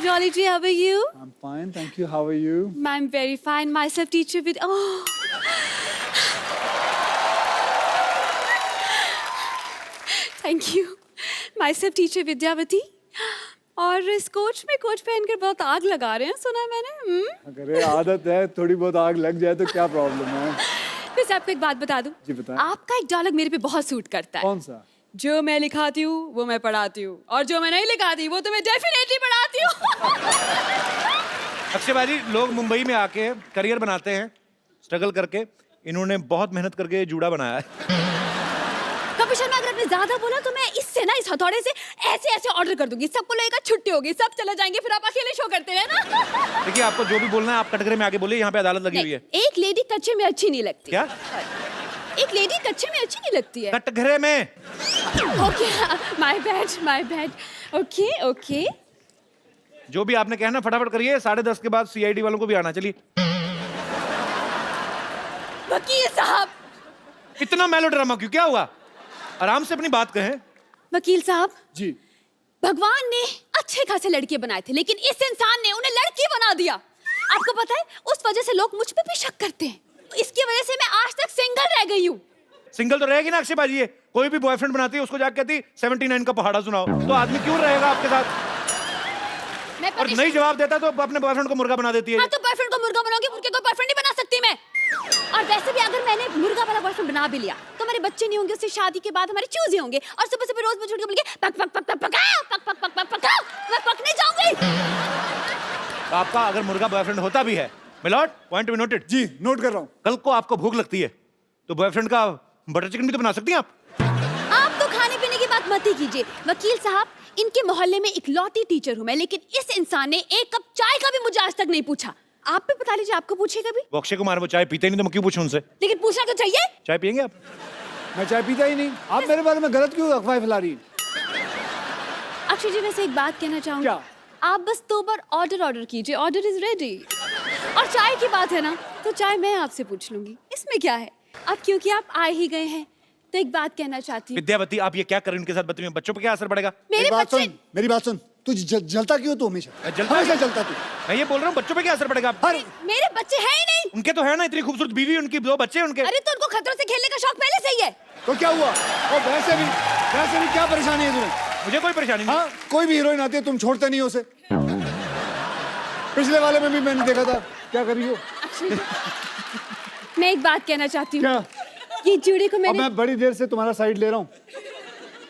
Jolly ji, how are you? I'm fine, thank you. How are you? I'm very fine. Myself teacher with... Oh. Thank you. Myself teacher Vidyavati. और इस coach में coach पहनकर बहुत आग लगा रहे हैं, सुना मैंने. अगर आदत है, थोड़ी बहुत आग लग जाए तो क्या प्रॉब्लम है? वैसे आपको एक बात बता दूं. जी बताएं. आपका एक डायलॉग मेरे पे बहुत सूट करता है. कौन सा? जो मैं लिखाती हूँ वो मैं पढ़ाती हूँ, और जो मैं नहीं लिखाती वो तो मैं डेफिनेटली पढ़ाती हूँ. अक्षय भाई, लोग मुंबई में आके करियर बनाते हैं स्ट्रगल करके. इन्होंने बहुत मेहनत करके जूड़ा बनाया है. कपिल शर्मा, अगर आपने ज्यादा बोला तो मैं इससे ना, इस हथौड़े से ऐसे ऐसे ऑर्डर कर दूंगी. सबको लगेगा छुट्टी होगी, सब चले जाएंगे, फिर आप अकेले शो करते रहे ना. देखिए, आपको जो भी बोलना है आप कटघरे में आके बोलिए. यहाँ पे अदालत लगी हुई है. एक लेडी कच्चे में अच्छी नहीं लगती. क्या? एक लेडी कच्चे में अच्छी नहीं लगती है. कटघरे में. Okay, my bad. Okay okay. जो भी आपने कहना फटाफट करिए. 10:30 के बाद CID वालों को भी आना. चलिए. वकील साहब. इतना मेलोड्रामा क्यों? क्या हुआ? आराम से अपनी बात कहें. वकील साहब जी. भगवान ने अच्छे खासे लड़के बनाए थे, लेकिन इस इंसान ने उन्हें लड़की बना दिया. आपको पता है, उस वजह से लोग मुझ पे भी शक करते हैं. इसकी वजह से मैं आज तक सिंगल रह गई हूँ. सिंगल तो रहेगी ना अक्षय बाजी. ये कोई भी बॉयफ्रेंड बनाती है उसको जाके कहती 79 का पहाड़ा सुनाओ. तो आदमी क्यों रहेगा आपके साथ? और नहीं जवाब देता तो अपने बॉयफ्रेंड को मुर्गा बना देती है. हाँ, तो बॉयफ्रेंड को मुर्गा बनाऊंगी, मुर्गे को बॉयफ्रेंड नहीं बना सकती मैं. और वैसे भी अगर मैंने मुर्गा वाला बॉयफ्रेंड बना भी लिया तो हमारे बच्चे नहीं होंगे. उससे शादी के बाद हमारे चूजे होंगे, और सुबह सुबह रोज मुझे उठ के बोलेंगे पक पक पक पक पकाओ, पक पक पक पक पकाओ. मैं पकने जाऊंगी. तो आपका अगर मुर्गा बॉयफ्रेंड होता भी है, milord, point to be noted. जी, नोट कर रहा हूँ. कल को आपको भूख लगती है तो बॉयफ्रेंड का बटर चिकन भी तो बना सकती हैं आप. आप तो खाने पीने की बात मत ही कीजिए. वकील साहब, इनके मोहल्ले में इकलौती टीचर हूँ मैं, लेकिन इस इंसान ने एक कप चाय का भी मुझे आज तक नहीं पूछा. आप भी बता लीजिए, आपको पूछेगा भी? वो अक्षय कुमार, वो चाय पीते नहीं तो मैं क्यों पूछूं उनसे? लेकिन पूछना तो चाहिए. चाय पियेंगे आप? मैं चाय पीता ही नहीं. आप मेरे बारे में गलत क्यों अफवाह फैला रही हैं? अक्षय जी, वैसे एक बात कहना चाहूंगी. क्या? आप बस 2 बार ऑर्डर कीजिए, ऑर्डर इज रेडी. और चाय की बात है ना, तो चाय मैं आपसे पूछ लूंगी, इसमें क्या है. अब क्योंकि आप आए ही गए हैं तो एक बात कहना चाहती हूँ. विद्यावती, आप ये क्या कर रही हैं उनके साथ? बच्चों पे क्या असर पड़ेगा? मेरे बच्चे. मेरी बात सुन. तू जलता क्यों? तू हमेशा जलता तू. मैं ये बोल रहा हूँ, बच्चों पे क्या असर पड़ेगा? मेरे बच्चे हैं ही नहीं. उनके तो है ना, इतनी खूबसूरत बीवी, उनकी 2 बच्चे हैं उनके. अरे तो उनको खतरों से खेलने का शौक पहले से ही है. तो क्या हुआ? और वैसे भी क्या परेशानी है तुम्हें? मुझे कोई परेशानी नहीं. हाँ, कोई भी हीरोइन आती है तुम छोड़ते नहीं हो उसे. पिछले वाले में भी मैंने देखा था. क्या कर रही हो? मैं एक बात कहना चाहती हूँ. क्या? ये जूड़े को अब मैंने... मैं बड़ी देर से तुम्हारा साइड ले रहा हूँ.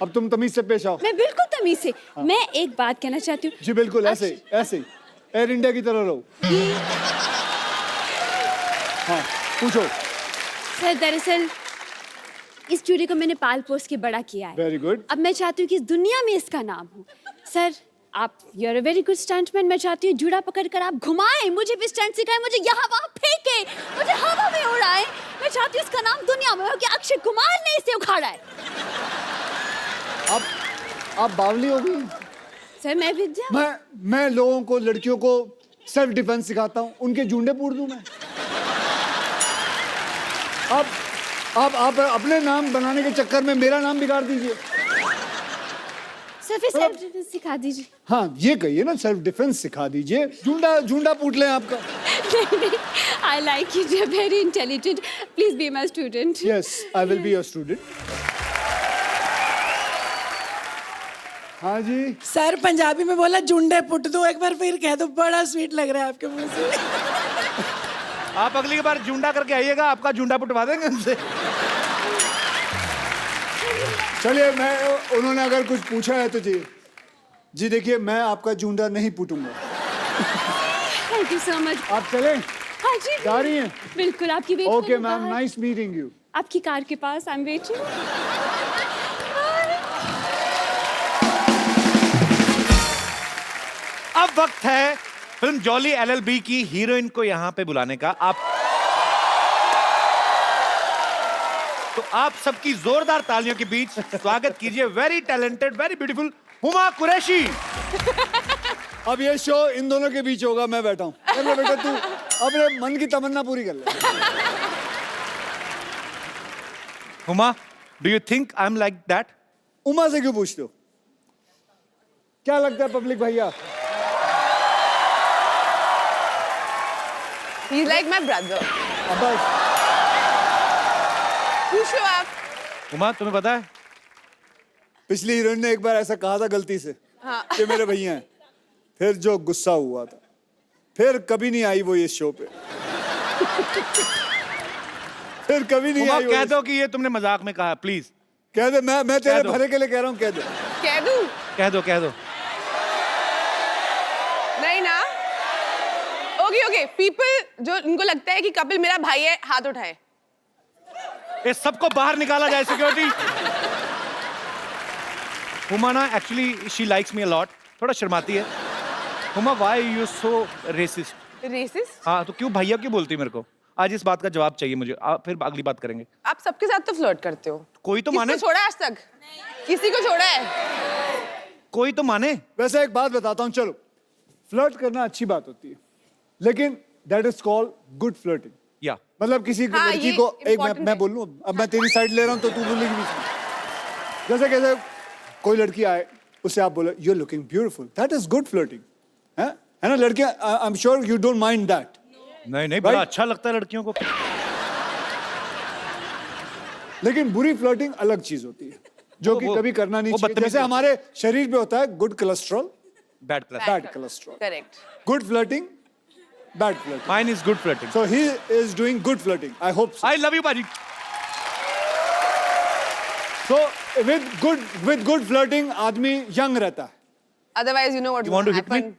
अब तुम तमीज से पेश आओ. मैं बिल्कुल तमीज से. मैं एक बात कहना चाहती हूँ. जी बिल्कुल, ऐसे एयर इंडिया की तरह रहो. हाँ, पूछो. सर, दरअसल इस जूड़े को मैंने पाल पोस के बड़ा किया है. Very good. अब मैं चाहती हूँ कि इस दुनिया में इसका नाम हो. सर, आप you are a very good stuntman. मैं चाहती हूँ जूड़ा पकड़कर आप घुमाएं, मुझे भी स्टंट सिखाएं, मुझे यहाँ वहाँ फेंके, मुझे हवा में उड़ाएं. मैं चाहती हूँ इसका नाम दुनिया में हो कि अक्षय कुमार ने इसे उखाड़ा है. आप बावली हो गई. सर, मैं विद्या. मैं लोगों को, लड़कियों को सेल्फ डिफेंस सिखाता हूँ. उनके जूंडे पूछ दूं मैं? आप अपने नाम बनाने के चक्कर में मेरा नाम बिगाड़ दीजिए. सर, फिर सेल्फ डिफेंस सिखा दीजिए. हाँ, ये कहिए ना, सेल्फ डिफेंस सिखा दीजिए. जूंडा पूछ लें आपका. I like you. You're very intelligent. Please be my student. Yes, I will be your student. हाँ जी. सर, पंजाबी में बोला जुंडे पुट दो. एक बार फिर कह दो. बड़ा स्वीट लग रहा है आपके मुंह से. आप अगली बार जूंडा करके आइएगा, आपका जूंडा पुटवा देंगे उनसे. चलिए, उन्होंने अगर कुछ पूछा है तो जी देखिए, मैं आपका जूंडा नहीं पूटूंगा. Thank you so much. आप चलें? हाँ जी. जा रही हैं? बिल्कुल, आपकी wait. Okay ma'am, nice meeting you. आपकी कार के पास. I am waiting. अब वक्त है फिल्म जॉली LLB की हीरोइन को यहाँ पे बुलाने का. तो आप सबकी जोरदार तालियों के बीच स्वागत कीजिए very talented, very beautiful Huma Qureshi. अब ये शो इन दोनों के बीच होगा. मैं बैठा हूँ. चलो बेटा, तू अपने मन की तमन्ना पूरी कर ले. Huma, do you think I am like that? Uma से क्यों पूछते हो? क्या लगता है पब्लिक भैया? He's like my brother. अब बस पूछो आप. उमा तुम्हें पता है पिछली हीरोइन ने एक बार ऐसा कहा था गलती से हाँ. कि मेरे भैया हैं, फिर जो गुस्सा हुआ था, फिर कभी नहीं आई वो इस शो पे। फिर कभी नहीं उमा आई वो कह इस- दो कि ये तुमने मजाक में कहा, प्लीज कह दे, मैं तेरे कह दो। भले के लिए कह रहा हूँ, कह दे। कह दूं? कह दो नहीं ना. ओके. पीपल जो इनको लगता है कि कपिल मेरा भाई है, हाथ उठाए. ये सबको बाहर निकाला जाए सिक्योरिटी। हुमा ना actually she likes me a lot, थोड़ा शर्माती है। Huma why you so racist? Racist? हाँ तो क्यों भैया क्यों बोलती है मेरे को? आज इस बात का जवाब चाहिए मुझे, फिर अगली बात करेंगे। आप सबके साथ तो फ्लर्ट करते हो. कोई तो किसको माने, छोड़ा है आज तक? किसी को छोड़ा है? कोई तो माने। वैसे एक बात बताता हूँ, चलो फ्लर्ट करना अच्छी बात होती है, लेकिन that is called good flirting. या मतलब किसी हाँ, लड़की ये को एक important मैं है. बोल लूं, अब मैं तेरी साइड ले रहा हूं तो तू बोलेगी बीच में। जैसे कैसे कोई लड़की आए, उसे आप बोले you are looking beautiful, that is good flirting, है ना लड़कियां? I am sure you don't mind that. नहीं बड़ा Right? अच्छा लगता है लड़कियों को। लेकिन बुरी फ्लर्टिंग अलग चीज होती है, जो कि कभी करना नहीं वो चाहिए। बदतमीजी जैसे हमारे शरीर में होता है good cholesterol, bad class. Bad cholesterol, correct. Good flirting, bad flirting. Mine is good flirting. So he is doing good flirting. I hope so. I love you बाजी। So with good flirting आदमी young रहता है। Otherwise, you know what You want to hit me? happen.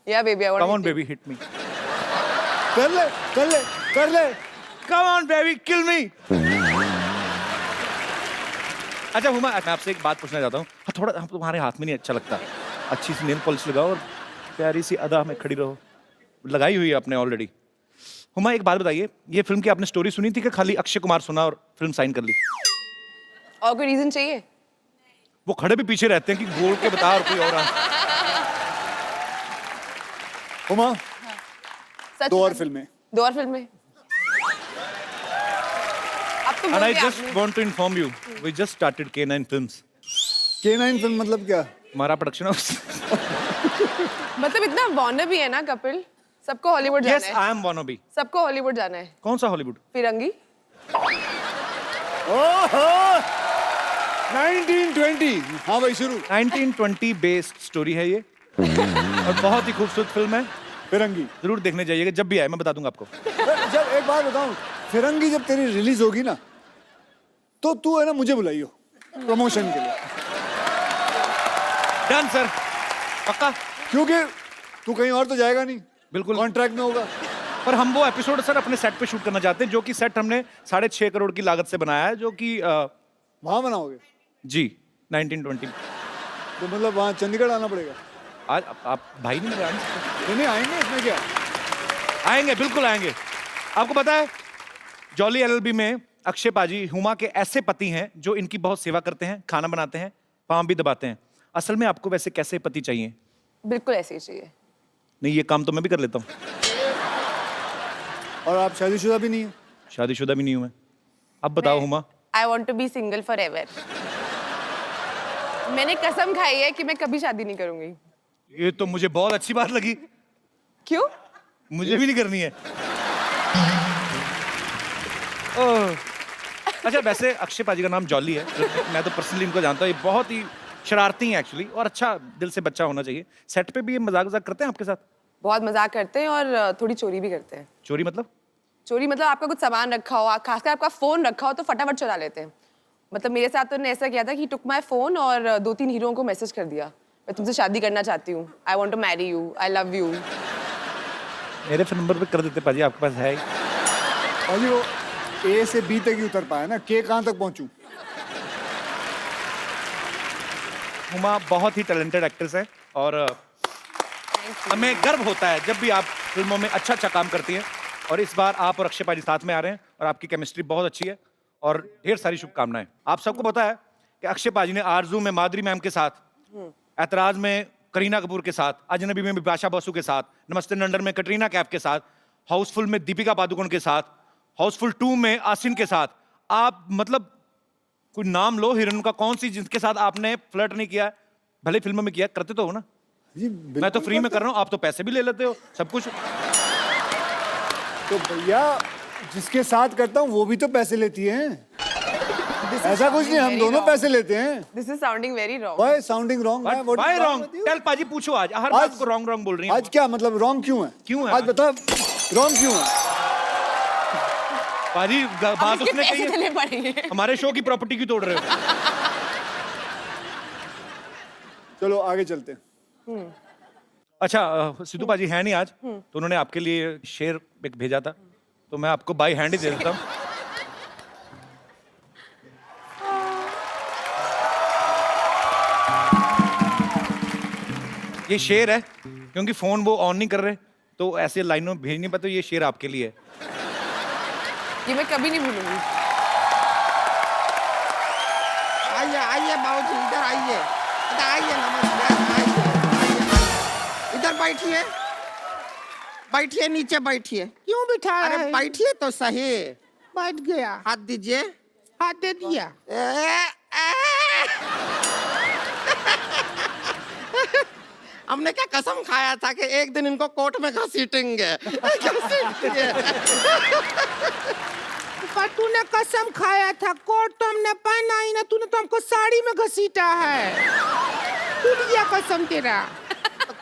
Yeah, baby, I want come on to hit baby hit me. कर ले, कर ले, कर ले। कम ऑन बेबी किल मी। अच्छा हुमा, मैं आपसे एक बात पूछना चाहता हूँ। हाँ, थोड़ा हम तुम्हारे हाथ में नहीं अच्छा लगता, अच्छी सी नेल पॉलिश लगाओ और प्यारी सी अदा में खड़ी रहो। लगाई हुई है आपने ऑलरेडी। हुमा एक बात बताइए, ये फिल्म की आपने स्टोरी सुनी थी कि खाली अक्षय कुमार सुना और फिल्म साइन कर ली? और कोई रीजन चाहिए? वो खड़े भी पीछे रहते हैं कि बोल के बता और कोई और आंसर। हुमा, सच दो और में? फिल्में। 2 और फिल्में? अब तो And बोल I दिया just आपने. want to inform you, we just started K9 Films. K9 film मतलब क्या? हमारा प्रोडक्शन हाउस। मतलब इतना वॉनर भी है ना कपिल, सबको हॉलीवुड जाना Yes, है. I am wannabe. सबको हॉलीवुड जाना है. कौन सा हॉलीवुड? फिरंगी. ओहो 1920। हाँ भाई शुरू। 1920 बेस्ड स्टोरी है ये और बहुत ही खूबसूरत फिल्म है, फिरंगी। जरूर देखने जाइएगा जब भी आए, मैं बता दूंगा आपको। जब एक बात बताऊं, फिरंगी जब तेरी रिलीज होगी ना, तो तू है ना मुझे बुलाइयो प्रमोशन के लिए, डन सर, पक्का। क्योंकि तू कहीं और तो जाएगा नहीं, बिल्कुल। कॉन्ट्रैक्ट में होगा। पर हम वो एपिसोड सर अपने सेट पे शूट करना चाहते हैं, जो कि सेट हमने 6.5 करोड़ की लागत से बनाया है, जो कि वहां बनाओगे जी 1920। तो मतलब वहां चंडीगढ़ आना पड़ेगा। आज आप भाई नहीं मेरे आ नहीं सकते? नहीं आएंगे, इसमें क्या? आएंगे, बिल्कुल आएंगे। आपको पता है जॉली एलएलबी में अक्षय पाजी हुमा के ऐसे पति हैं जो इनकी बहुत सेवा करते हैं, खाना बनाते हैं, पाँव भी दबाते हैं। असल में आपको वैसे कैसे पति चाहिए? बिल्कुल ऐसे ही चाहिए. नहीं, ये काम तो मैं भी कर लेता हूँ। और आप शादीशुदा भी नहीं है? शादीशुदा भी नहीं हूँ मैं। अब बताओ Huma. I want to be single forever. मैंने कसम खाई है कि मैं कभी शादी नहीं करूंगी. ये तो मुझे बहुत अच्छी बात लगी। क्यों? मुझे भी नहीं करनी है। ओह। अच्छा वैसे अक्षय पाजी का नाम जॉली है, मैं तो पर्सनली इनको जानता हूँ। ये बहुत ही शरारती हैं एक्चुअली, और अच्छा दिल से बच्चा होना चाहिए। सेट पे भी ये मजाक वजाक करते हैं आपके साथ? बहुत मजाक करते हैं और थोड़ी चोरी भी करते हैं. चोरी मतलब? चोरी मतलब आपका कुछ सामान रखा हो, खासकर आपका फोन रखा हो तो फटाफट चुरा लेते हैं. मतलब मेरे साथ तो उन्होंने ऐसा किया था कि टुक माई फोन और 2-3 हीरोओं को मैसेज कर दिया, मैं तुमसे शादी करना चाहती हूँ, I want to marry you, I love you. मेरे फोन नंबर पे कर देते पाजी, आपके पास है ही। पाजी वो ए से बी तक ही उतर पाया ना, के कहाँ तक पहुंचूं? हुमा बहुत ही टैलेंटेड एक्ट्रेस है और हमें गर्व होता है जब भी आप फिल्मों में अच्छा काम करती हैं। और इस बार आप और अक्षय पाजी साथ में आ रहे हैं और आपकी केमिस्ट्री बहुत अच्छी है और ढेर सारी शुभकामनाएं। आप सबको पता है कि अक्षय पाजी ने आरजू में माधुरी मैम के साथ, ऐतराज में करीना कपूर के साथ, अजनबी में बिपाशा बसु के साथ, नमस्ते नंदन में कटरीना कैफ के साथ, हाउसफुल में दीपिका पादुकोण के साथ, हाउसफुल 2 में आसिन के साथ, आप मतलब कोई नाम लो हीरोइन का, कौन सी जिसके साथ आपने फ्लर्ट नहीं किया? भले फिल्मों में किया, करते तो हो ना। जी मैं तो फ्री में कर रहा हूँ, आप तो पैसे भी ले लेते हो, सब कुछ। तो भैया जिसके साथ करता हूँ वो भी तो पैसे लेती है। ऐसा कुछ नहीं, हम दोनों पैसे लेते हैं। This is sounding very wrong. Why sounding wrong? Why wrong? Tell पाजी पूछो आज हर बात को wrong बोल रही है। आज क्या मतलब रॉन्ग क्यों है? क्यों है आज बता रॉन्ग क्यों है? पाजी बात इसके उसने कही पैसे देने है, पड़ेंगे। हमारे शो की प्रॉपर्टी क्यों तोड़ रहे हो? चलो आगे चलते हैं। अच्छा सिद्धू पाजी है नहीं आज, तो उन्होंने आपके लिए शेर एक भेजा था, तो मैं आपको बाई हैंड ही दे देता हूँ। ये शेर है, क्योंकि फोन वो ऑन नहीं कर रहे, तो ऐसे लाइनों में भेज नहीं पाते। ये शेर आपके लिए है। ये मैं कभी नहीं भूलूंगी। आइए आइए बाबूजी, इधर आइए, इधर आइए, नमस्कार, आइए, आइए, इधर बैठिए, बैठिए, नीचे बैठिए। क्यों बिठा अरे है? बैठिए तो सही। बैठ गया, हाथ दीजिए। हाथ दे दिया। हमने क्या कसम खाया था कि एक दिन इनको कोर्ट में घसीटेंगे। घसीटेंगे। पर तूने कसम खाया था, कोट तो हमने पहना ही ना, तूने तो हमको साड़ी में घसीटा है। टूट गया कसम तेरा।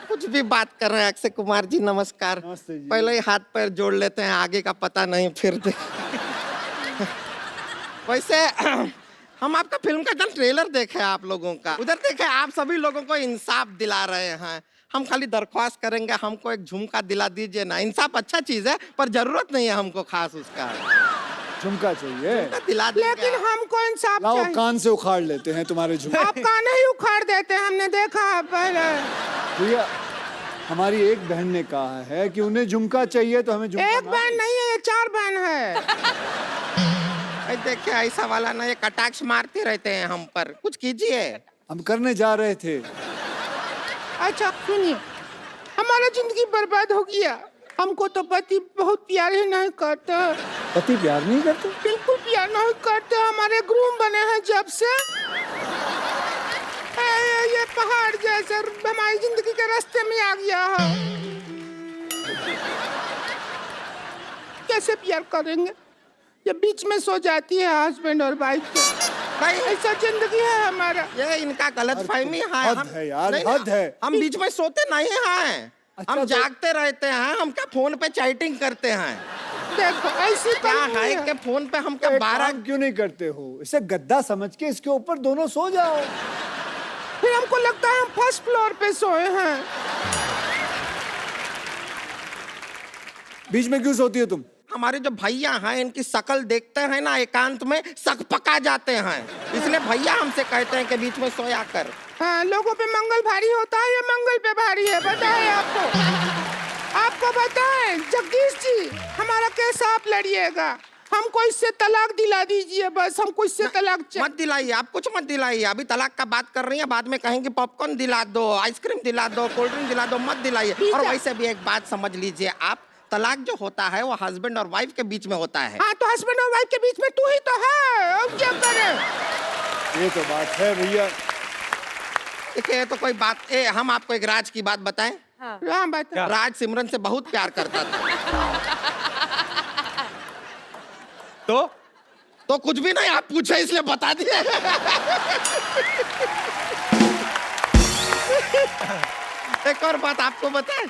कुछ भी बात कर रहे हैं अक्षय कुमार जी, नमस्कार। नमस्ते जी। पहले ही हाथ पैर जोड़ लेते हैं, आगे का पता नहीं फिर वैसे हम आपका फिल्म का जब ट्रेलर देखे आप लोगों का, उधर देखे आप सभी लोगों को इंसाफ दिला रहे हैं। हम खाली दरख्वास्त करेंगे, हमको एक झुमका दिला दीजिए ना। इंसाफ अच्छा चीज है, पर जरूरत नहीं है हमको खास उसका। झुमका चाहिए? दिला देंगे। लेकिन हमको इंसाफ लाओ चाहिए। कान से उखाड़ लेते हैं तुम्हारे झुमके। आप कान ही उखाड़ देते हैं, हमने देखा है पहले। भैया हमारी एक बहन ने कहा है कि उन्हें झुमका चाहिए, तो हमें झुमका एक ना बहन नहीं है, ये 4 बहन है। देखिए ऐसा वाला ना, ये कटाक्ष मारते रहते हैं हम पर, कुछ कीजिए। हम करने जा रहे थे। अच्छा सुनिए, हमारा जिंदगी बर्बाद हो गया। हमको तो पति बहुत प्यार ही नहीं करता, पति प्यार नहीं करते? बिल्कुल प्यार नहीं करते। हमारे ग्रूम बने हैं जब से, ये पहाड़ जैसे हमारी जिंदगी के रास्ते में आ गया है। कैसे प्यार करेंगे? ये बीच में सो जाती है हस्बैंड और वाइफ के। भाई ऐसा जिंदगी है हमारा। ये इनका गलत फहमी है। हद है यार, नहीं, हद है। हम बीच में सोते नहीं हैं। अच्छा, हम तो- जागते रहते हैं। हम क्या फोन पे चैटिंग करते हैं? देखो ऐसी क्या कमी है है। कि फोन पे हम क्या एक 12 काम क्यों नहीं करते हो? इसे गद्दा समझ के इसके ऊपर दोनों सो जाओ। फिर हमको लगता है हम फर्स्ट फ्लोर पे सोए हैं। बीच में क्यों सोती हो तुम? हमारे जो भैया हैं, इनकी शक्ल देखते हैं ना, एकांत में सकपका जाते हैं। इसलिए भैया हमसे कहते हैं कि बीच में सोया कर। हाँ, लोगों पे मंगल भारी होता है, ये मंगल पे भारी है। बताए आपको, आपको बताएं जगदीश जी, हमारा केस आप लड़िएगा। हमको इससे तलाक दिला दीजिए, बस हमको इससे तलाक मत दिलाइए, आप कुछ मत दिलाइए। अभी तलाक का बात कर रही हैं, बाद में कहेंगे पॉपकॉर्न दिला दो, आइसक्रीम दिला दो, कोल्ड ड्रिंक दिला दो, मत दिलाइए। और वैसे भी एक बात समझ लीजिए आप, तलाक जो होता है वो हस्बैंड और वाइफ के बीच में होता है। हाँ, तो हस्बैंड और वाइफ के बीच में तू ही तो है, अब क्या करें? ये तो बात है भैया। देखिए तो कोई बात, हम आपको एक राज की बात बताएं। हाँ, बता। राज सिमरन से बहुत प्यार करता था। तो कुछ भी नहीं, आप पूछे इसलिए बता दिए। एक और बात आपको बताएं।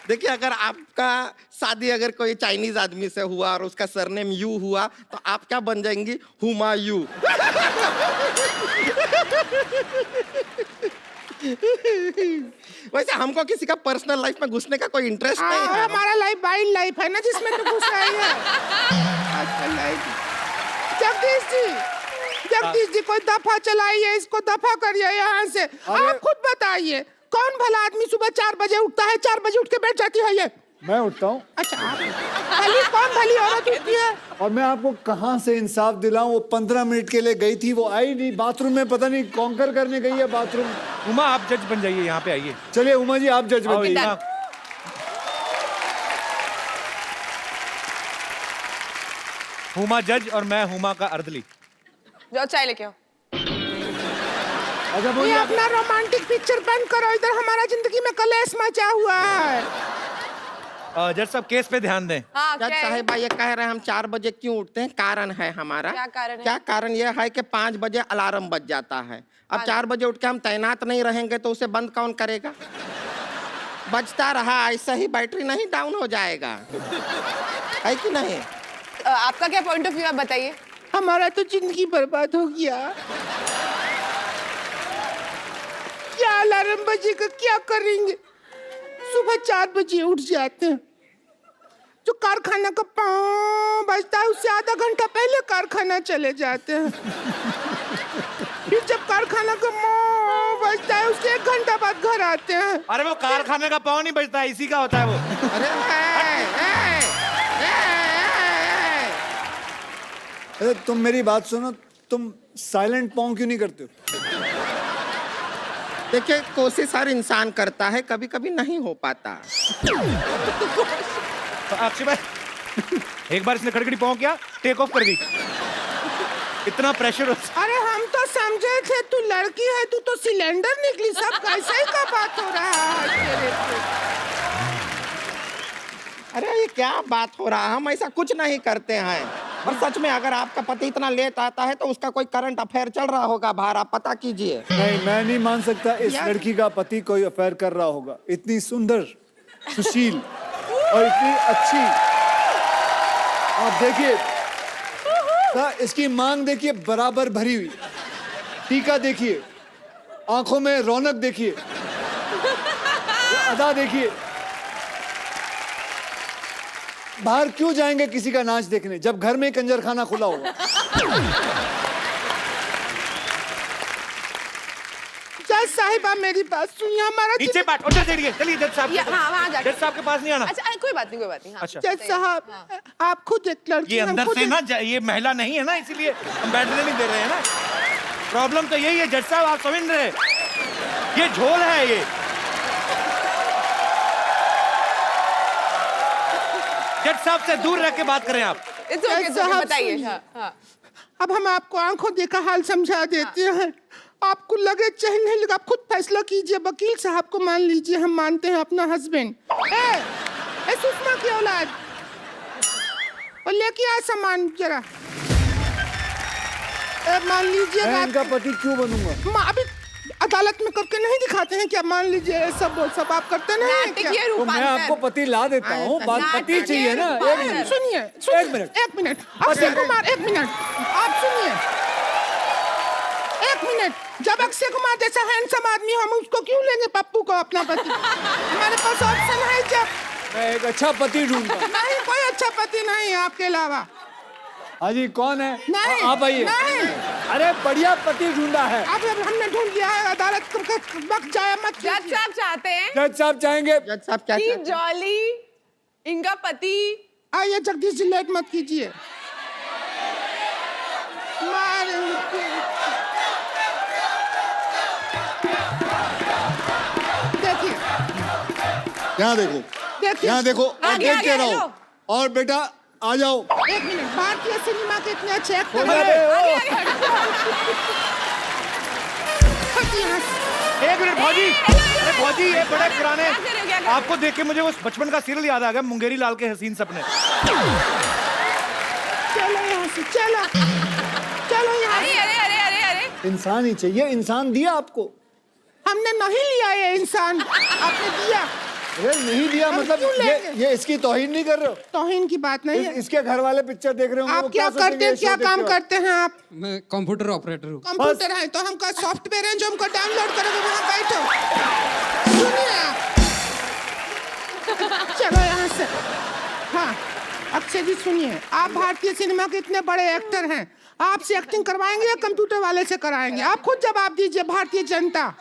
देखिए अगर आपका शादी अगर कोई चाइनीज आदमी से हुआ और उसका सरनेम यू हुआ, तो आप क्या बन जाएंगी? हुमायूं। वैसे हमको किसी का पर्सनल लाइफ में घुसने का कोई इंटरेस्ट नहीं हाँ, है। हमारा लाइफ वाइल्ड लाइफ है ना, जिसमें तो घुस रही है। अच्छा लाइफ। जगदीश जी कोई दफा चलाइए, इसको दफा करिए यहाँ से। आप खुद बताइए, कौन भला आदमी सुबह 4 बजे उठता है, 4 बजे उठ के बैठ जाती है ये? मैं उठता हूँ। अच्छा, आप कौन भली औरत उठती है? और मैं आपको कहाँ से इंसाफ दिलाऊं? वो 15 मिनट के लिए गई थी, वो आई नहीं। बाथरूम में पता नहीं कॉन्कर करने गई है बाथरूम। उमा आप जज बन जाइए, यहाँ पे आइए। चलिए उमा जी आप जज आओ, बनिए। यहाँ। हुमा जज और मैं हुमा का अर्दली। जाओ चाय लेके आओ। अच्छा ये बोलिए। अपना रोमांटिक पिक्चर बंद करो, इधर हमारा जिंदगी में कलेश मचा हुआ है। जज साहब केस पे ध्यान दें। हाँ जज क्या है? साहिबा ये कह रहे हैं हम 4 बजे क्यों उठते हैं, कारण है हमारा। क्या कारण है? क्या कारण ये है कि 5 बजे अलार्म बज जाता है। अब 4 बजे उठ के हम तैनात नहीं रहेंगे तो उसे बंद कौन करेगा। बजता रहा ऐसा ही बैटरी नहीं डाउन हो जाएगा, है कि नहीं। आपका क्या पॉइंट ऑफ व्यू आप बताइए। हमारा तो जिंदगी बर्बाद हो गया। क्या अलार्म बजेगा, क्या करेंगे। सुबह 4 बजे उठ जाते हैं, जो कारखाना का पाँव बजता है उससे आधा घंटा पहले कारखाना चले जाते हैं। फिर जब कारखाना का पाँव बजता है उससे 1 घंटा बाद घर आते हैं। अरे वो कारखाने का पाँव नहीं बजता, इसी का होता है वो। अरे तुम मेरी बात सुनो, तुम साइलेंट पॉन्ग क्यों नहीं करते हो? देखिए कोशिश हर इंसान करता है, कभी कभी नहीं हो पाता। अक्षय भाई एक बार इसने खड़खड़ी पाँव किया, टेक ऑफ कर गई। इतना प्रेशर होता। अरे हम तो समझे थे तू लड़की है, तू तो सिलेंडर निकली। सब कैसे ही का बात हो रहा है तेरे पे। अरे ये क्या बात हो रहा है, हम ऐसा कुछ नहीं करते हैं। और सच में अगर आपका पति इतना लेट आता है तो उसका कोई करंट अफेयर चल रहा होगा बाहर, आप पता कीजिए। नहीं, मैं नहीं मान सकता इस लड़की का पति कोई अफेयर कर रहा होगा। इतनी सुंदर, सुशील और इतनी अच्छी। आप देखिए इसकी मांग देखिए, बराबर भरी हुई। टीका देखिए, आंखों में रौनक देखिए, अदा देखिए। बाहर क्यों जाएंगे किसी का नाच देखने जब घर में कंजर खाना खुला होगा। जज साहिबा मेरी बात सुनिए। हमारा नीचे बैठ, उधर चलिए, चलिए जज साहब। हाँ वहाँ जाके। जज साहब के पास नहीं आना। अच्छा कोई बात नहीं, कोई बात नहीं। हाँ। अच्छा जज साहब आप खुद एक लड़की ये हैं, अंदर खुद से ना ये महिला नहीं है ना, इसीलिए हम बैठने नहीं दे रहे हैं ना। प्रॉब्लम तो यही है जज साहब, आप समझ रहे हैं? ये झोल है ये। जज साहब से दूर रह के बात करें आप। It's okay, it's okay, साहब बताइए। सुनिए। हाँ, हाँ। अब हम आपको आंखों देखा हाल समझा देते हैं। आपको लगे चाहे नहीं लगे, आप खुद फैसला कीजिए। वकील साहब को मान लीजिए, हम मानते हैं अपना हस्बैंड। ए सुषमा की औलाद, और लेके आ सामान जरा। मान लीजिए मैं इनका पति क्यों बनूंगा? अभी अदालत में करके नहीं दिखाते हैं क्या? मान लीजिए सब आप करते नहीं हैं क्या? नाटकीय तो मैं आपको रूपांतर। पति ला देता हूँ, बात पति चाहिए ना। एक मिनट, सुनिए एक मिनट। एक मिनट अक्षय कुमार, एक मिनट आप सुनिए। एक मिनट, जब अक्षय कुमार जैसा हैंडसम आदमी हम उसको क्यों लेंगे पप्पू को अपना पति? हमारे पास ऑप्शन है। जब मैं एक अच्छा पति ढूंढता हूँ। नहीं, कोई अच्छा पति नहीं है आपके अलावा। हाँ जी, कौन है? नहीं, आप आइए। नहीं। अरे बढ़िया पति ढूंढा है। अब हमने ढूंढ लिया है, अदालत का वक्त जाया मत जज कीजिए। साहब चाहते हैं जज साहब चाहेंगे जज साहब क्या कि चाहते हैं? जॉली इनका पति। आइए जगदीश जी, लेट मत कीजिए। देखिए यहाँ देखो, देखिए यहाँ देखो और आगे, देख आगे, के रहो। हेलो। और बेटा आ जाओ। एक मिनट, भारतीय सिनेमा के इतने अच्छे एक्टर हो हैं। जाए। आगे आगे हटो। हटिए यहाँ से। एक मिनट भौजी, अरे भौजी ये बड़े पुराने, क्या कर रहे हो, क्या कर रहे हो? आपको देख के मुझे वो बचपन का सीरियल याद आ गया, मुंगेरी लाल के हसीन सपने। चलो यहाँ से, चलो चलो यहाँ अरे से। अरे अरे अरे अरे इंसान ही चाहिए, इंसान दिया आपको। हमने नहीं लिया ये इंसान, आपने दिया। अरे नहीं दिया हम मतलब क्यों लेंगे? ये इसकी तौहीन नहीं कर रहे हो? तौहीन की बात नहीं है। इसके घर वाले पिक्चर देख रहे होंगे, वो आप क्या सोचेंगे करते हैं, ये क्या शो काम देखते करते हैं आप? मैं कंप्यूटर ऑपरेटर हूँ। कंप्यूटर है तो हमका सॉफ्टवेयर है जो हमको डाउनलोड करोगे, वहाँ बैठो। सुनिए आप, चलो यहाँ से। हाँ अक्षय जी सुनिए, आप भारतीय सिनेमा के इतने बड़े एक्टर हैं, आपसे एक्टिंग करवाएंगे या कंप्यूटर वाले से कराएंगे? आप खुद जवाब दीजिए। भारतीय जनता,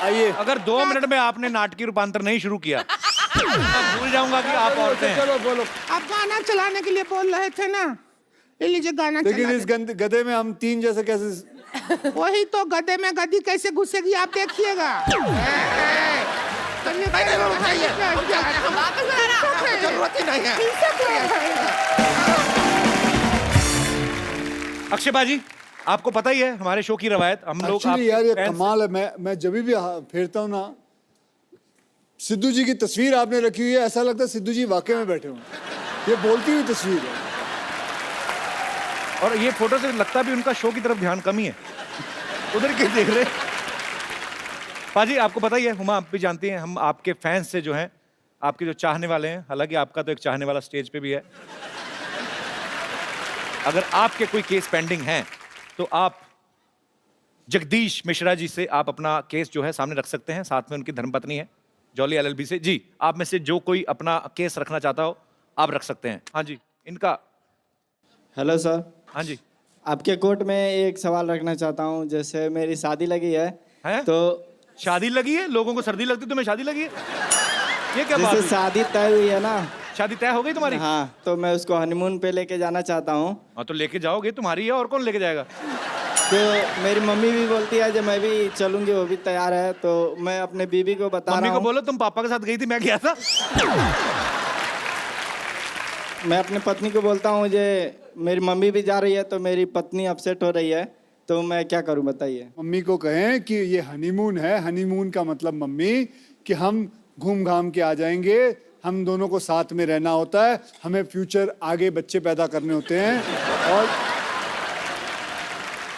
आइए। अगर 2 मिनट में आपने नाटकीय रूपांतर नहीं शुरू किया तो मैं भूल जाऊंगा कि आप औरतें हैं। चलो बोलो। आप गाना चलाने के लिए बोल रहे थे ना, ये लीजिए गाना लेकिन चला इस गधे में हम 3 जैसे कैसे? वही तो, गधे में गधी कैसे घुसेगी आप देखिएगा। वापस बनाना। जरूरत ही नहीं है। अक्षय बाजी, आपको पता ही है हमारे शो की रवायत, हम लोग एक्चुअली यार ये fans- कमाल है। मैं जब भी फेरता हूँ ना सिद्धू जी की तस्वीर आपने रखी हुई है, ऐसा लगता है सिद्धू जी वाकई में बैठे हुए। ये बोलती हुई तस्वीर है। और ये फोटो से लगता भी उनका शो की तरफ ध्यान कम ही है, उधर के देख रहे। पाजी आपको पता ही है, हुमा आप भी जानती हैं, हम आपके फैंस से जो हैं, आपके जो चाहने वाले हैं, हालांकि आपका तो एक चाहने वाला स्टेज पे भी है। अगर आपके कोई केस पेंडिंग हैं तो आप जगदीश मिश्रा जी से आप अपना केस जो है सामने रख सकते हैं, साथ में उनकी धर्मपत्नी है जॉली एलएलबी से। जी, आप में से जो कोई अपना केस रखना चाहता हो आप रख सकते हैं। हाँ जी, इनका। Hello sir. हाँ जी। आपके कोर्ट में एक सवाल रखना चाहता हूँ। जैसे मेरी शादी लगी है, तो शादी लगी है? लोगों को सर्दी लगती है, तुम्हें शादी लगी है? ये क्या बात जैसे हुई? शादी तय हुई है ना। शादी तय हो गई तुम्हारी? हाँ, तो मैं उसको हनीमून पे लेके जाना चाहता हूँ। हाँ तो लेके जाओगे, तुम्हारी है, और कौन लेके जाएगा? तो मेरी मम्मी भी बोलती है जब मैं भी चलूंगी, वो भी तैयार है। तो मैं अपने बीबी को बता रहा मम्मी को हूँ। बोलो तुम पापा के साथ गई थी, मैं गया था। मैं अपनी पत्नी को बोलता हूँ मुझे मेरी मम्मी भी जा रही है, तो मेरी पत्नी अपसेट हो रही है, तो मैं क्या करूँ बताइए। मम्मी को कहें कि ये हनीमून है। हनीमून का मतलब मम्मी कि हम घूम घाम के आ जाएंगे, हम दोनों को साथ में रहना होता है, हमें फ्यूचर आगे बच्चे पैदा करने होते हैं। और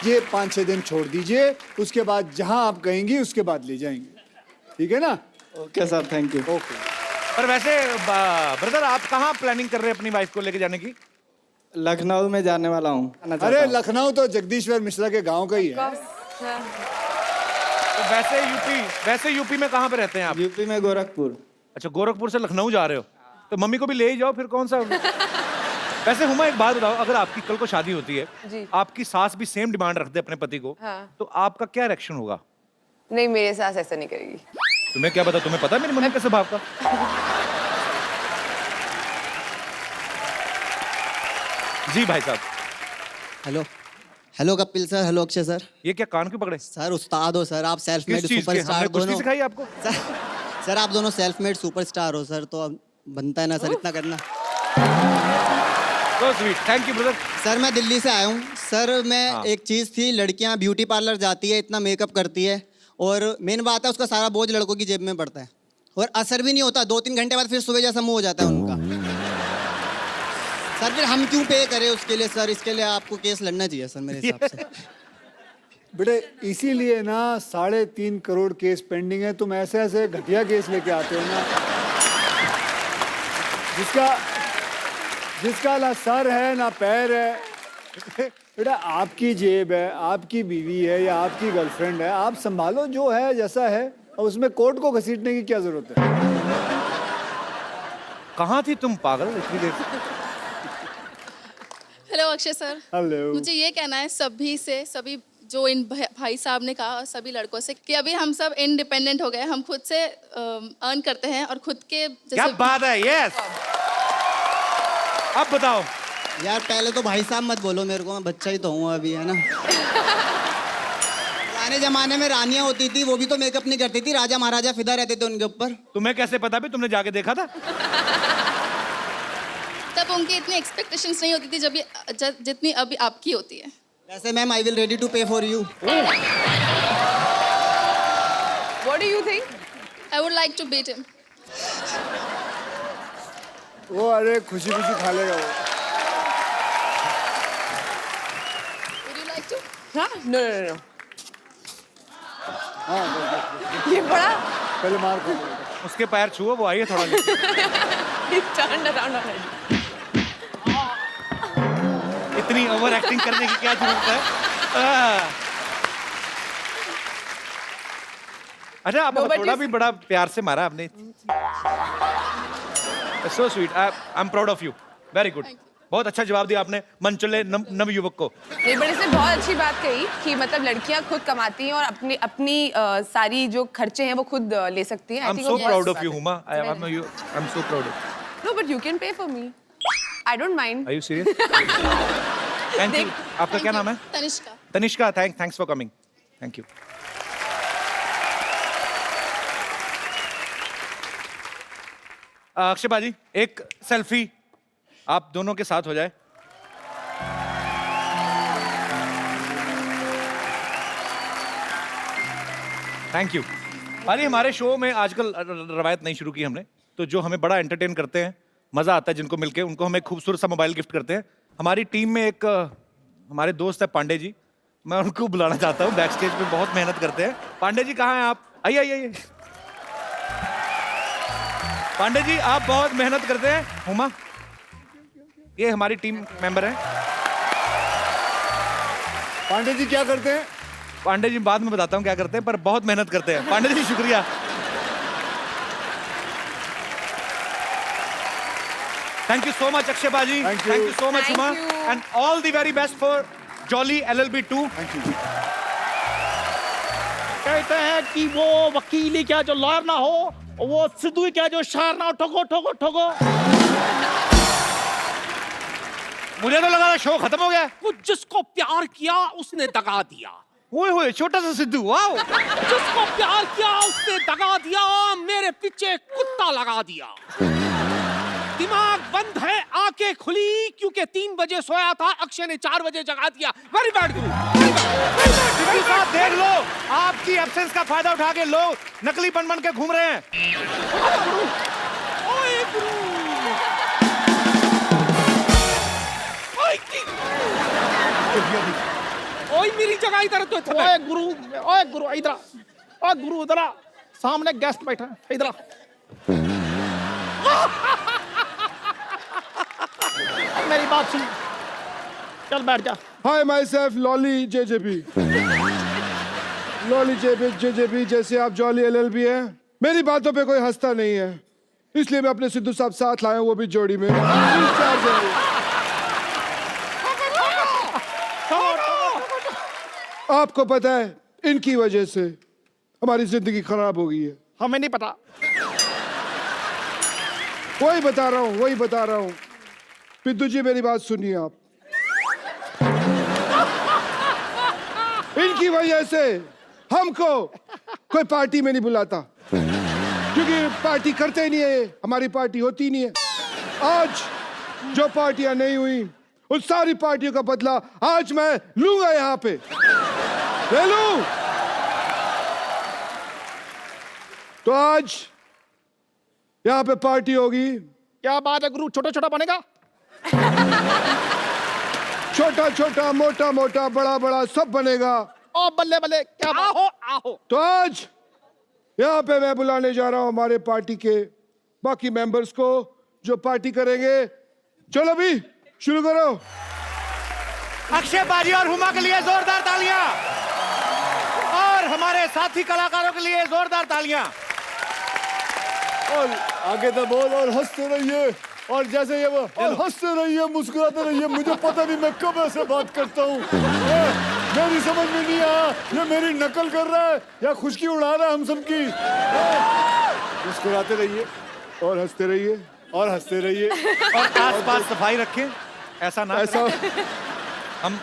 ये 5-6 दिन छोड़ दीजिए, उसके बाद जहां आप कहेंगी उसके बाद ले जाएंगे, ठीक है ना? Okay sir, thank you. Okay. पर वैसे ब्रदर आप कहाँ प्लानिंग कर रहे हैं अपनी वाइफ को लेके जाने की? लखनऊ में जाने वाला हूँ। अरे लखनऊ तो जगदीश्वर मिश्रा के गांव का ही है। तो वैसे यूपी में कहाँ पे रहते हैं आप? यूपी में गोरखपुर। अच्छा, गोरखपुर से लखनऊ जा रहे हो, तो मम्मी को भी ले ही जाओ, फिर कौन सा। वैसे हुमा एक बात बताओ, अगर आपकी कल को शादी होती है, जी। आपकी सास भी सेम डिमांड रख दे अपने पति को, हाँ। तो आपका क्या रिएक्शन होगा? नहीं, मेरे सास ऐसा नहीं करेगी। तुम्हें क्या पता, तुम्हें पता है मेरी मम्मी के स्वभाव का। जी भाई साहब। Hello hello Kapil sir, hello Akshay sir. ये क्या कान क्यों पकड़े? सर उस्ताद हो सर, आप सेल्फ मेड किस चीज के? सुपरस्टार हमने कुश्ती दोनों। सिखाई आपको? सर आप दोनों सेल्फ मेड सुपरस्टार हो सर, तो अब बनता है ना सर इतना करना। So sweet, thank you brother. Sir मैं दिल्ली से आया हूँ सर। मैं हाँ। एक चीज़ थी, लड़कियाँ ब्यूटी पार्लर जाती है, इतना मेकअप करती है, और मेन बात है उसका सारा बोझ लड़कों की जेब में पड़ता है, और असर भी नहीं होता। 2-3 घंटे बाद फिर सुबह जैसा मुँह हो जाता है उनका। सर फिर हम क्यों पे करें उसके लिए सर? इसके लिए आपको केस लड़ना चाहिए सर मेरे हिसाब से। बेटे इसीलिए ना 3.5 करोड़ केस पेंडिंग है। तुम ऐसे ऐसे घटिया केस लेके आते हो ना, जिसका ना सर है ना पैर है। बेटा आपकी जेब है, आपकी बीवी है या आपकी गर्लफ्रेंड है, आप संभालो जो है जैसा है, और उसमें कोर्ट को घसीटने की क्या जरूरत है? कहाँ थी तुम पागल इतनी देर? Hello Akshay sir. हेलो। मुझे ये कहना है सभी जो इन भाई साहब ने कहा, सभी लड़कों से, कि अभी हम सब इंडिपेंडेंट हो गए, हम खुद से अर्न करते हैं और खुद के क्या बात है, यस। अब बताओ यार पहले तो भाई साहब मत बोलो मेरे को, मैं बच्चा ही तो हूँ अभी, है ना। पुराने जमाने में रानियां होती थी, वो भी तो मेकअप नहीं करती थी, राजा महाराजा फिदा रहते थे उनके ऊपर। तुम्हें कैसे पता भी? तुमने जाके देखा था? तब उनकी इतनी एक्सपेक्टेशंस नहीं होती थी जितनी अभी आपकी होती है। वैसे ma'am I will ready to pay for you. What do you think? I would like to beat him. वो अरे खुशी खुशी खा लेगा वो। Would you like to? हाँ? No. हाँ बस। ये बड़ा पहले मार खा लेगा। उसके पैर छुओ, वो आइए थोड़ा नीचे। He turned around already. इतनी ओवर एक्टिंग करने की क्या जरूरत है? अच्छा आप Nobody's- थोड़ा भी बड़ा प्यार से मारा आपने। So sweet, I am proud of you, very good. बहुत अच्छा जवाब दिया आपने मनचले नव युवक को। नहीं, बट इसने बहुत अच्छी बात कही कि मतलब लड़कियां खुद कमाती हैं और अपनी सारी जो खर्चे हैं वो खुद ले सकती हैं। I am so proud of you Huma, I am so proud of. No, but you can pay for me. I don't mind. Are you serious? Thank you. आपका क्या नाम है? Tanishka. Tanishka, thanks for coming, thank you. Akshay बाजी, एक selfie आप दोनों के साथ हो जाए। Thank you. भाई हमारे शो में आजकल रवायत नहीं शुरू की हमने, तो जो हमें बड़ा एंटरटेन करते हैं, मजा आता है जिनको मिलके, उनको हम एक खूबसूरत सा मोबाइल गिफ्ट करते हैं। हमारी टीम में एक हमारे दोस्त है पांडे जी, मैं उनको बुलाना चाहता हूँ। बैक स्टेज पे बहुत मेहनत करते हैं। पांडे जी कहाँ हैं आप? आइए आइए आइए। पांडे जी आप बहुत मेहनत करते हैं। हुमा, ये हमारी टीम मेंबर हैं। पांडे जी क्या करते हैं? पांडे जी बाद में बताता हूँ क्या करते हैं, पर बहुत मेहनत करते हैं। पांडे जी शुक्रिया। Thank you so much Akshay बाजी, Thank you. Thank you so much Thank Huma, you. And all the very best for jolly LLB 2। Thank you. कहते हैं कि वो वकील ही क्या जो लॉयर ना हो, वो सिद्धू ही क्या जो शायर ना हो। ठोको ठोको ठोको। मुझे तो लगा था शो खत्म हो गया। वो जिसको प्यार किया उसने दगा दिया। ओए होए, छोटा सा सिद्धू, वाओ। जिसको प्यार किया उसने दगा दिया, मेरे पीछे कुत्ता लगा दिया। दिमाग बंद है, आंखें खुली क्योंकि 3 बजे सोया था, अक्षय ने 4 बजे जगा दिया। वेरी बैड गुरु, सिद्धू साहब देख लो, आपकी एब्सेंस का फायदा उठा के लोग नकली बन के घूम रहे हैं। ओए गुरु, ओए मेरी जगह इधर तो ओए गुरु इधर, ओए गुरु इधर, सामने गेस्ट बैठा है, इधर। मेरी बात सुन, चल बैठ जा। Hi my myself JJB। Lolly JJB जैसे आप जॉली LLB है। मेरी बातों पे कोई हंसता नहीं है, इसलिए मैं अपने सिद्धू साहब साथ लाया हूं, वो भी जोड़ी में। आपको पता है इनकी वजह से हमारी जिंदगी खराब हो गई है। हमें नहीं पता। वही बता रहा हूँ। पिद्दू जी मेरी बात सुनिए आप। इनकी वजह से हमको कोई पार्टी में नहीं बुलाता, क्योंकि पार्टी करते ही नहीं है, हमारी पार्टी होती नहीं है। आज जो पार्टियां नहीं हुई उन सारी पार्टियों का बदला आज मैं लूंगा, यहाँ पे ले लूं। तो आज यहाँ पे पार्टी होगी। क्या बात है गुरु, छोटा छोटा बनेगा? छोटा छोटा, मोटा मोटा, बड़ा बड़ा सब बनेगा। ओ बल्ले बल्ले, क्या बात? आओ। तो आज यहाँ पे मैं बुलाने जा रहा हूँ हमारे पार्टी के बाकी मेंबर्स को जो पार्टी करेंगे। चलो भी शुरू करो। अक्षय बाजी और हुमा के लिए जोरदार तालियां, और हमारे साथी कलाकारों के लिए जोरदार तालियां। और आगे तो बोल, और हंसते रहिए, और जैसे ये वो, और हंसते रहिए, मुस्कुराते रहिए। मुझे पता नहीं मैं कब ऐसे बात करता हूँ, मेरी समझ में नहीं आया ये मेरी नकल कर रहा है या खुशकी उड़ा रहा है हम सबकी। मुस्कुराते रहिए और हंसते रहिए, और हंसते रहिए, और आसपास सफाई रखें। ऐसा ना ऐसा हम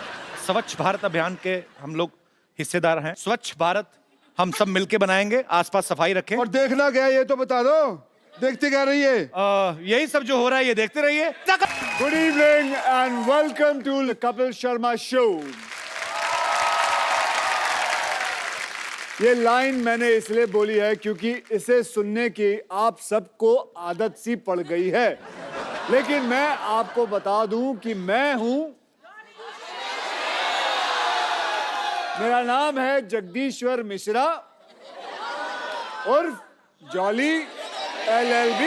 स्वच्छ भारत अभियान के हम लोग हिस्सेदार हैं। स्वच्छ भारत हम सब मिलके बनाएंगे, आसपास सफाई रखें। और देखना क्या है ये तो बता दो, देखते क्या रहिए। यही सब जो हो रहा है ये देखते रहिए। Good evening and welcome to Kapil Sharma show. ये लाइन मैंने इसलिए बोली है क्योंकि इसे सुनने की आप सबको आदत सी पड़ गई है, लेकिन मैं आपको बता दूं कि मैं हूं, मेरा नाम है जगदीश्वर मिश्रा उर्फ जॉली LLB।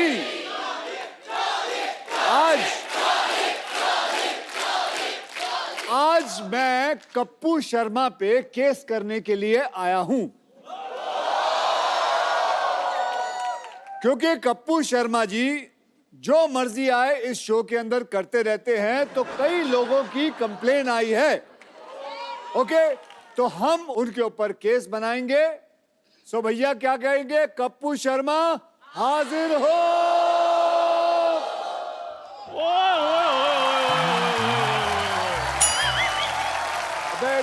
आज मैं कप्पू शर्मा पे केस करने के लिए आया हूं, क्योंकि कप्पू शर्मा जी जो मर्जी आए इस शो के अंदर करते रहते हैं, तो कई लोगों की कंप्लेन आई है। ओके, तो हम उनके ऊपर केस बनाएंगे। सो भैया क्या कहेंगे? कप्पू शर्मा हाजिर हो। अबे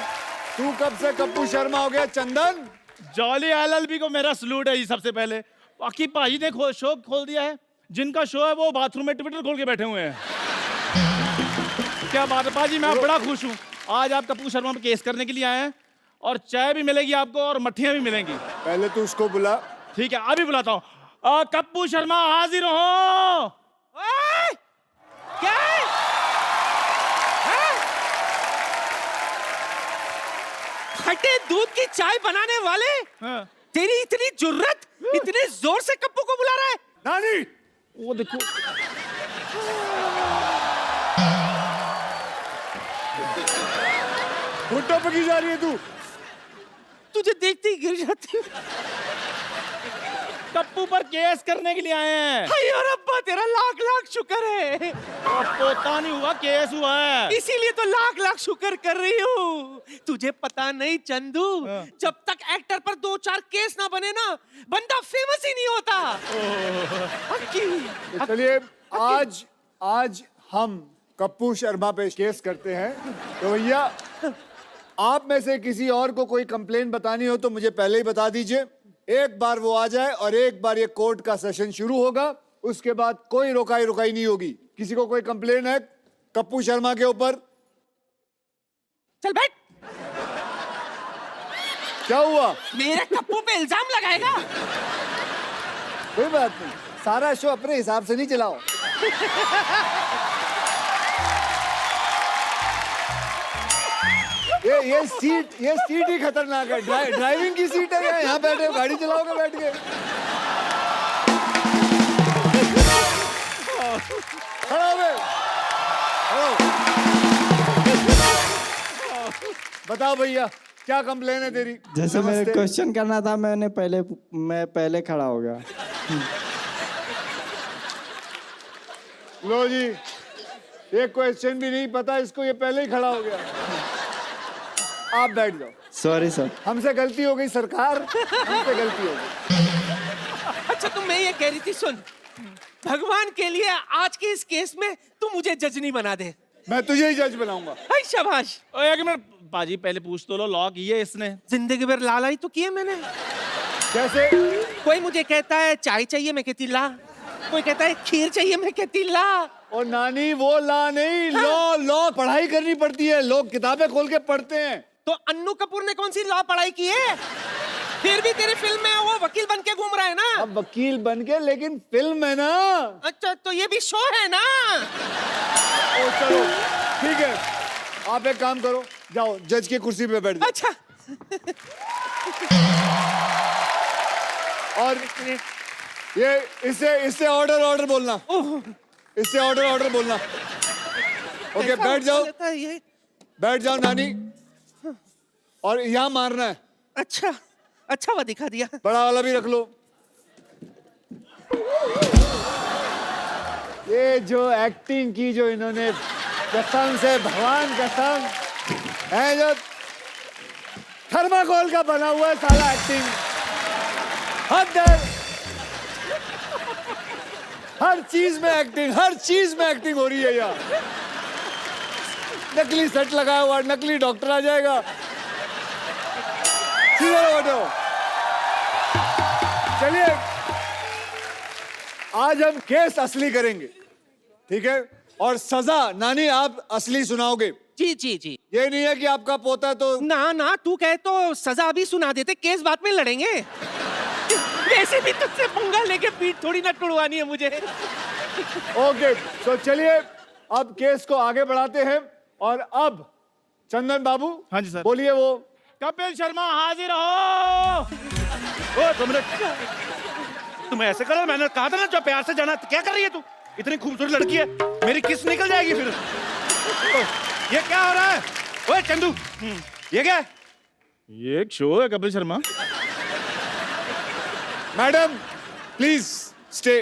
तू कब से कप्पू शर्मा हो गया चंदन? जॉली LLB को मेरा सलूट है जी सबसे पहले। बाकी पाजी ने शो खोल दिया है, जिनका शो है वो बाथरूम में ट्विटर खोल के बैठे हुए हैं। क्या बात है पाजी, मैं बड़ा खुश हूँ। आज आप कप्पू शर्मा पे केस करने के लिए आए हैं, और चाय भी मिलेगी आपको और मट्ठियाँ भी मिलेंगी। पहले तू उसको बुला, ठीक है अभी बुलाता हूँ। कप्पू शर्मा हाजिर हो। क्या फटे दूध की चाय बनाने वाले तेरी इतनी जुर्रत, इतने जोर से कप्पू को बुला रहा है? नानी वो देखो घुट्टों पे की जा रही है तू? तुझे देखते ही गिर जाती हूँ। कप्पू पर केस करने के लिए आए हैं। हाय और अब्बा तेरा लाख लाख शुक्र है। पोता नहीं हुआ, केस हुआ है। इसीलिए तो लाख लाख शुक्र कर रही हूँ। तुझे पता नहीं चंदू, जब तक एक्टर पर 2-4 केस ना बने ना, बंदा फेमस ही नहीं होता। तो चलिए आज हम कप्पू शर्मा पे केस करते हैं। तो भैया आप में से किसी और को कोई कंप्लेन बतानी हो तो मुझे पहले ही बता दीजिए। एक बार वो आ जाए और एक बार ये कोर्ट का सेशन शुरू होगा, उसके बाद कोई रोकाई नहीं होगी। किसी को कोई कंप्लेन है कप्पू शर्मा के ऊपर? चल बैठ। क्या हुआ? मेरे कप्पू पे इल्जाम लगाएगा? कोई बात नहीं, सारा शो अपने हिसाब से नहीं चलाओ। ये सीट ही खतरनाक है। ड्राइविंग की सीट है, यहाँ बैठे गाड़ी चलाओगे बैठ के? खड़ा हो गए। बताओ भैया क्या कंप्लेन है तेरी? जैसे मेरे क्वेश्चन करना था मैं पहले खड़ा हो गया। लो जी, एक क्वेश्चन भी नहीं पता इसको, ये पहले ही खड़ा हो गया। आप बैठ जाओ। Sorry sir. हमसे गलती हो गई सरकार, हमसे गलती हो गई। अच्छा तो मैं ये कह रही थी, सुन, भगवान के लिए आज के इस केस में तू मुझे जज नहीं बना दे। मैं तुझे ही जज बनाऊंगा। हाय शाबाश। एक मिनट बाजी, पहले पूछ तो लो, लॉ किए इसने? जिंदगी भर लाला ही तो किए मैंने। कैसे? कोई मुझे कहता है चाय चाहिए, मैं कहती ला। कोई कहता है खीर चाहिए, मैं कहती ला। और नानी वो ला नहीं, लॉ पढ़ाई करनी पड़ती है। लोग किताबें खोल के पढ़ते हैं। तो अन्नू कपूर ने कौन सी लॉ पढ़ाई की है? फिर भी तेरी फिल्म में वो वकील बन के घूम रहा है ना। अब वकील बन के, लेकिन फिल्म है ना। अच्छा तो ये भी शो है ना। ओ चलो ठीक है, आप एक काम करो, जाओ जज की कुर्सी पे बैठ जाओ। अच्छा। और ये इससे ऑर्डर बोलना, इससे ऑर्डर बोलना। ओके बैठ जाओ, बैठ जाओ नानी, और यहाँ मारना है। अच्छा वो दिखा दिया। बड़ा वाला भी रख लो। ये जो एक्टिंग की जो इन्होंने, कसम से भगवान कसम है, जो थर्माकोल का बना हुआ है साला एक्टिंग। हर चीज में एक्टिंग हो रही है यार। नकली सेट लगाया हुआ, नकली डॉक्टर आ जाएगा। चलिए आज हम केस असली करेंगे, ठीक है? और सजा नानी आप असली सुनाओगे। जी। ये नहीं है कि आपका पोता तो ना तू कहे तो सजा भी सुना देते, केस बाद में लड़ेंगे। वैसे भी तुझसे पंगा लेके पीठ थोड़ी ना टुड़वानी है मुझे। ओके तो चलिए अब केस को आगे बढ़ाते हैं। और अब चंदन बाबू, हाँ जी सर, बोलिए। वो कपिल शर्मा हाजिर हो। ओ तुम ऐसे करो, मैंने कहा था ना जो प्यार से जाना। क्या कर रही है तू? इतनी खूबसूरत लड़की है, मेरी किस निकल जाएगी फिर। ये क्या हो रहा है? ओए चंदू, ये क्या है? ये एक शो है Kapil Sharma. Madam please stay.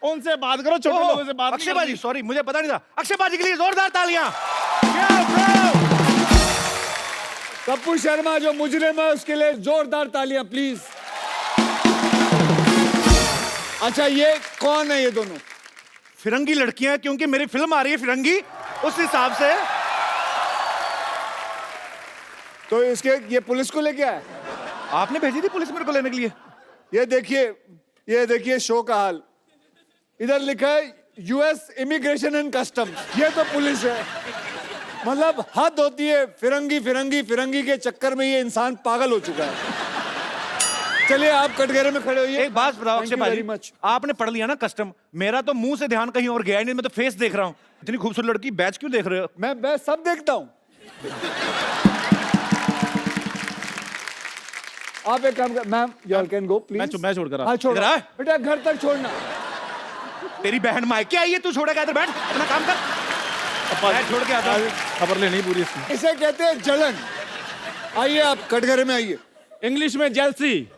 उनसे बात करो, छोटे लोगों से बात। अक्षय बाजी, सॉरी मुझे पता नहीं था। अक्षय बाजी के लिए जोरदार तालियां। कप्पू शर्मा जो मुजरिम है उसके लिए जोरदार तालियां प्लीज। अच्छा ये कौन है ये दोनों? फिरंगी लड़कियां, क्योंकि मेरी फिल्म आ रही है फिरंगी, उस हिसाब से। तो इसके ये पुलिस को लेके आए? आपने भेजी थी पुलिस मेरे को लेने के लिए? ये देखिए शो का हाल। इधर लिखा है यूएस इमिग्रेशन एंड कस्टम्स, ये तो पुलिस है। मतलब हद होती है। फिरंगी के चक्कर में ये इंसान पागल हो चुका है। चलिए आप कटघरे में खड़े होइए। एक बात बताओ Thank अक्षय you very भाजी, much. आपने पढ़ लिया ना कस्टम, मेरा तो मुंह से ध्यान कहीं और गया ही नहीं, मैं तो फेस देख रहा हूँ। इतनी खूबसूरत लड़की, बैच क्यों देख रहे हो? मैं सब देखता हूँ। आप एक काम कर, ma'am you can go please. मैं छोड़कर हाँ छोड़ इधर आ। बेटा, घर तक छोड़ना। तेरी बहन मायके आई है, तू छोड़ेगा? इधर बैठ, अपना काम कर। मैं छोड़ के आता हूँ। खबर लेनी पूरी इसकी। इसे कहते हैं जलन। आइए आप कटघरे में आइए। इंग्लिश में जेलसी।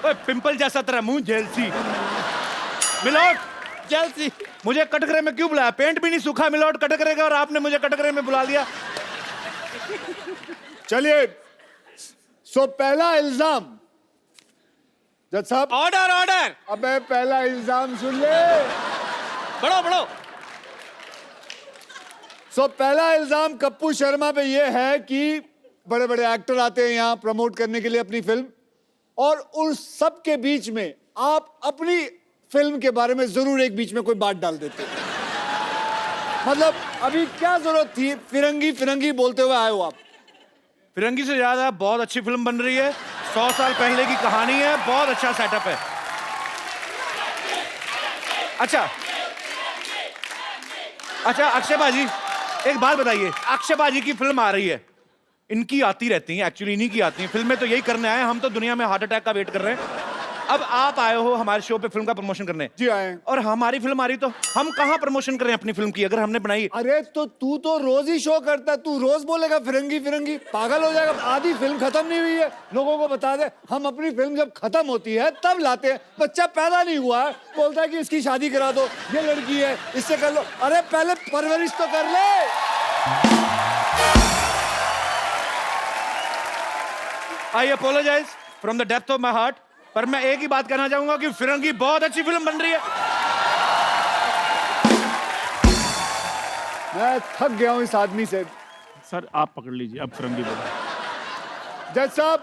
ओए पिंपल जैसा तेरा मुंह, जेलसी। मिलोट, जल्दी मुझे कटघरे में क्यों बुलाया? पेंट भी नहीं सूखा मिलोट कटघरे का, और आपने मुझे कटघरे में बुला लिया। चलिए, सो पहला इल्जाम जज साहब। Order order. अबे पहला इल्जाम सुन ले। बढ़ो बढ़ो। सो पहला इल्जाम कप्पू शर्मा पे ये है कि बड़े बड़े एक्टर आते हैं यहाँ प्रमोट करने के लिए अपनी फिल्म, और उन सब के बीच में आप अपनी फिल्म के बारे में जरूर एक बीच में कोई बात डाल देते हैं। मतलब अभी क्या जरूरत थी फिरंगी फिरंगी बोलते हुए आए हो आप? फिरंगी से ज्यादा बहुत अच्छी फिल्म बन रही है, 100 साल पहले की कहानी है, बहुत अच्छा सेटअप है। अच्छा अक्षय बाजी, एक बात बताइए, अक्षय बाजी की फिल्म आ रही है, इनकी आती रहती हैं, एक्चुअली इन्हीं की आती हैं फिल्में, तो यही करने आए, हम तो दुनिया में हार्ट अटैक का वेट कर रहे हैं। अब आप आए हो हमारे शो पे फिल्म का प्रमोशन करने। जी आए। और हमारी फिल्म आ रही तो हम कहाँ प्रमोशन करें अपनी फिल्म की, अगर हमने बनाई? अरे तो तू तो रोज ही शो करता है, तू रोज बोलेगा फिरंगी फिरंगी, पागल हो जाएगा। आधी फिल्म खत्म नहीं हुई है, लोगों को बता दे। हम अपनी फिल्म जब खत्म होती है तब लाते हैं, बच्चा पैदा नहीं हुआ है, बोलता है कि इसकी शादी करा दो, ये लड़की है इससे कर लो। अरे पहले परवरिश तो कर ले। I apologise from the depth of my heart, पर मैं एक ही बात कहना चाहूंगा कि फिरंगी बहुत अच्छी फिल्म बन रही है। मैं थक गया हूं इस आदमी से। सर आप पकड़ लीजिए, अब फिरंगी बोलो। जज साहब,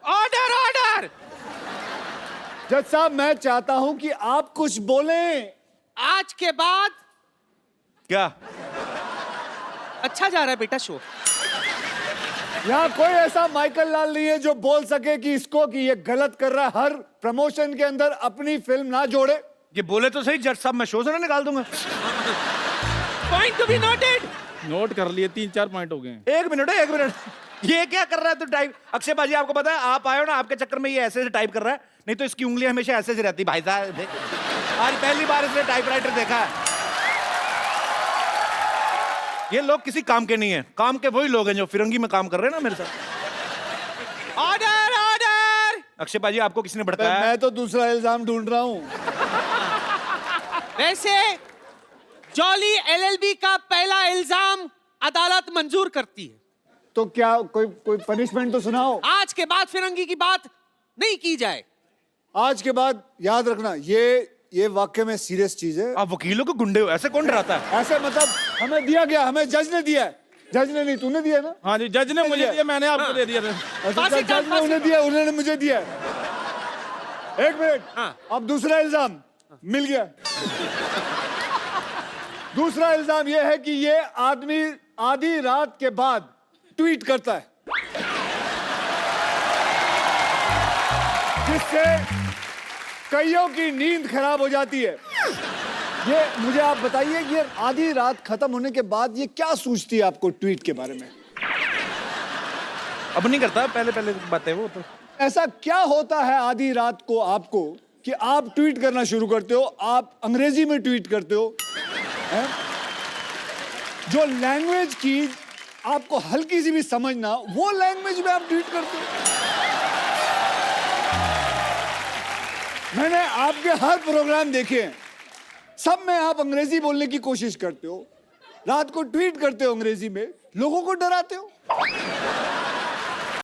ऑर्डर ऑर्डर। जज साहब मैं चाहता हूं कि आप कुछ बोलें। आज के बाद क्या अच्छा जा रहा है बेटा शो। यहाँ कोई ऐसा माइकल लाल नहीं है जो बोल सके कि इसको कि ये गलत कर रहा है, हर प्रमोशन के अंदर अपनी फिल्म ना जोड़े। ये बोले तो सही जज साहब, मैं शो से ना निकाल दूंगा। Point to be noted. Note कर लिए, 3-4 पॉइंट हो गए। एक मिनट है, एक मिनट। ये क्या कर रहा है तू टाइप? अक्षय बाजी आपको पता है, आप आए हो ना, आपके चक्कर में ये ऐसे से टाइप कर रहा है, नहीं तो इसकी उंगली हमेशा ऐसे से रहती। भाई साहब आज पहली बार इसने टाइपराइटर देखा है। ये लोग किसी काम के नहीं है, काम के वही लोग हैं जो फिरंगी में काम कर रहे हैं ना मेरे साथ। Order order. अक्षय बाजी आपको किसने भड़काया? मैं तो दूसरा इल्जाम ढूंढ रहा हूँ। वैसे जॉली एलएलबी का पहला इल्जाम अदालत मंजूर करती है, तो क्या कोई पनिशमेंट तो सुनाओ। आज के बाद फिरंगी की बात नहीं की जाए। आज के बाद याद रखना, ये वाकई में सीरियस चीज है। आप वकीलों को गुंडे हो, ऐसे कौन डराता है? ऐसे मतलब हमें दिया गया, हमें जज ने दिया है। जज ने नहीं, तूने दिया ना? हाँ जी, जज ने मुझे दिया, मैंने आपको दे दिया। अच्छा, जज ने उन्हें दिया, उन्होंने मुझे दिया। एक मिनट, अब दूसरा इल्जाम मिल गया। दूसरा इल्जाम यह है कि ये आदमी आधी रात के बाद ट्वीट करता है, जिससे कईयों की नींद खराब हो जाती है। ये मुझे आप बताइए, ये आधी रात खत्म होने के बाद ये क्या सूझती है आपको ट्वीट के बारे में? अब नहीं करता, पहले बातें वो तो। ऐसा क्या होता है आधी रात को आपको कि आप ट्वीट करना शुरू करते हो? आप अंग्रेजी में ट्वीट करते हो, हैं? जो लैंग्वेज की आपको हल्की सी भी समझ ना, वो लैंग्वेज में आप ट्वीट करते हो। मैंने आपके हर प्रोग्राम देखे हैं, सब में आप अंग्रेजी बोलने की कोशिश करते हो, रात को ट्वीट करते हो अंग्रेजी में, लोगों को डराते हो।